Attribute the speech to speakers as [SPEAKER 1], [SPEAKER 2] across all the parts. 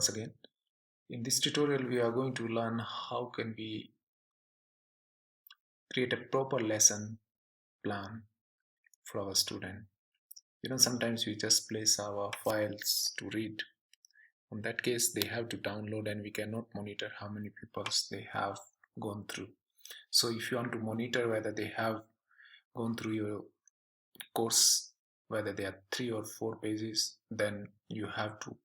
[SPEAKER 1] once again. In this tutorial we are going to learn how can we create a proper lesson plan for our student. Sometimes we just place our files to read. In that case they have to download and we cannot monitor how many people they have gone through. So if you want to monitor whether they have gone through your course, whether they are 3 or 4 pages, then you have to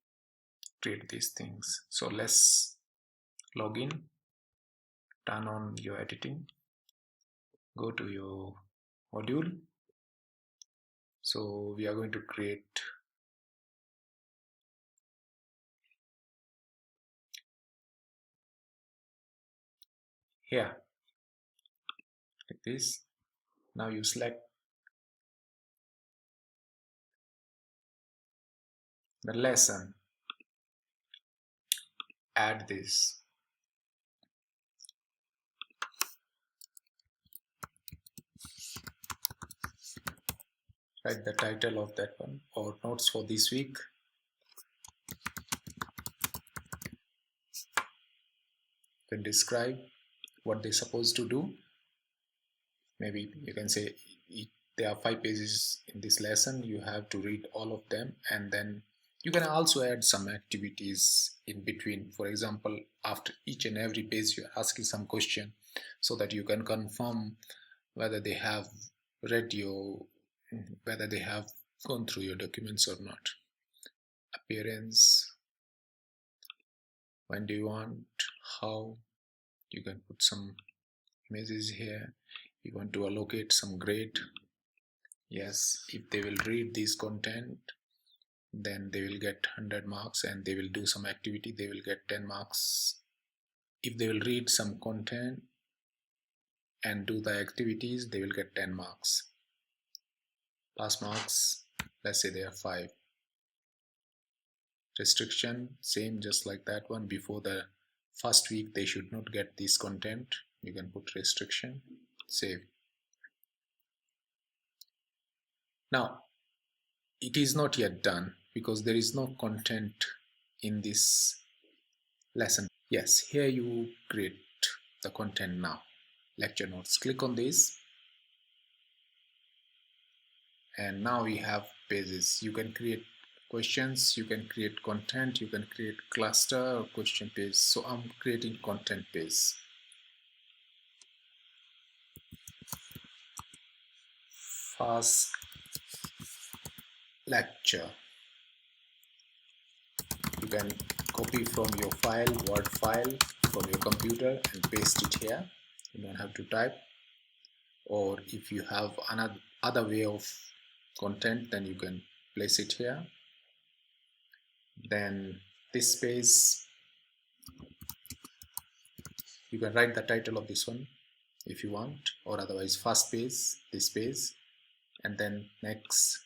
[SPEAKER 1] create these things. So let's log in, turn on your editing, go to your module. So we are going to create here like this. Now you select the lesson, add this, write the title of that one or notes for this week. You can describe what they're supposed to do. Maybe you can say there are 5 pages in this lesson, you have to read all of them, and then you can also add some activities in between. For example, after each and every page you're asking some question so that you can confirm whether they have read your, whether they have gone through your documents or not. Appearance, when do you want, how, you can put some images here. You want to allocate some grade. Yes, if they will read this content, then they will get 100 marks, and they will do some activity, they will get 10 marks. If they will read some content and do the activities, they will get 10 marks. Pass marks, let's say they are 5. Restriction, same, just like that one. Before the first week they should not get this content. You can put restriction, save. Now it is not yet done because there is no content in this lesson. Yes, here you create the content now. Lecture notes, click on this, and now we have pages. You can create questions, you can create content, you can create cluster or question page. So I'm creating content page. First lecture, you can copy from your file, Word file from your computer, and paste it here. You don't have to type. Or if you have another other way of content, then you can place it here. Then this space, you can write the title of this one if you want, or otherwise first page, this page, and then next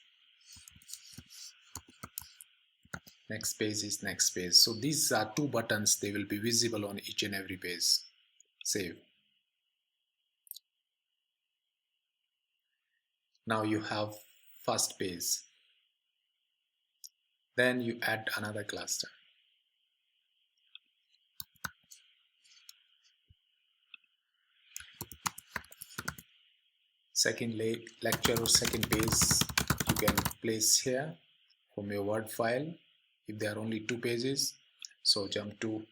[SPEAKER 1] page is next page. So these are 2 buttons, they will be visible on each and every page. Save. Now you have first page. Then you add another cluster. Second lecture or second page you can place here from your Word file if there are only 2 pages. So jump to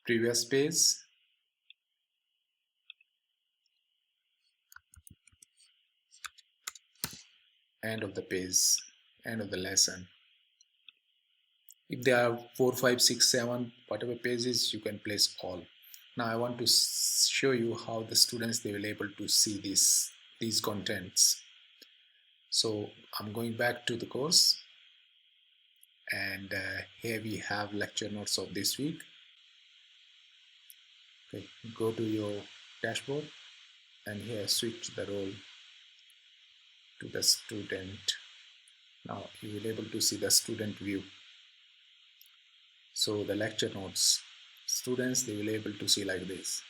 [SPEAKER 1] previous page, end of the page, end of the lesson. If there are 4, 5, 6, 7, whatever pages, you can place all. Now I want to show you how the students, they will able to see these contents. So I'm going back to the course, and here we have lecture notes of this week. Okay, go to your dashboard, and here switch the role to the student. Now you will able to see the student view. So the lecture notes, students, they will able to see like this.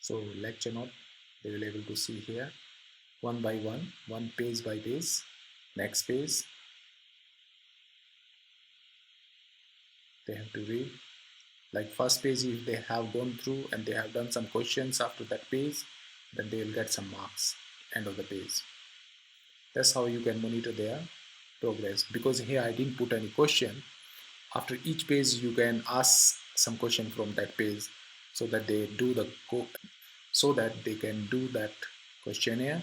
[SPEAKER 1] So lecture note, they will able to see here. one by one page by page. Next page, they have to read. Like first page, if they have gone through and they have done some questions after that page, then they will get some marks end of the page. That's how you can monitor their progress. Because here I didn't put any question. After each page, you can ask some question from that page, so that they do the so that they can do that questionnaire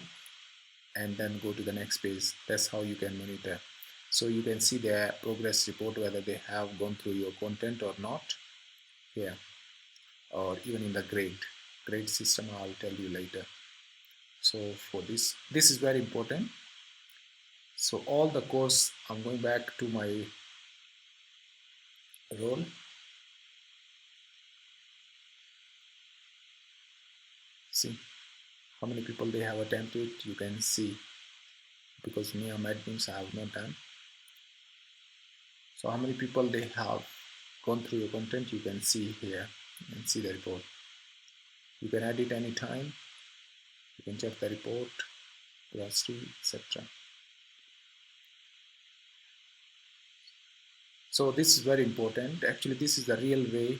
[SPEAKER 1] and then go to the next page. That's how you can monitor. So you can see their progress report, whether they have gone through your content or not here, or even in the grade system. I'll tell you later. So for this is very important. So all the course, I'm going back to my role. See how many people they have attempted. You can see, because me and admins I have not done. So how many people they have gone through your content, you can see here and see the report. You can edit anytime. You can check the report, glossary, etc. So this is very important. Actually, this is the real way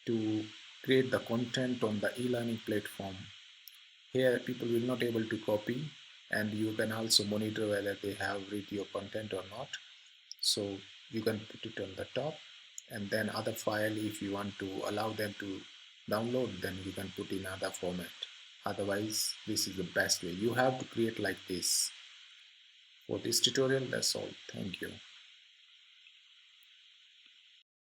[SPEAKER 1] to create the content on the e-learning platform. Here people will not able to copy, and you can also monitor whether they have read your content or not. So you can put it on the top, and then other file, if you want to allow them to download, then you can put in other format. Otherwise, this is the best way. You have to create like this. For this tutorial, that's all. Thank you.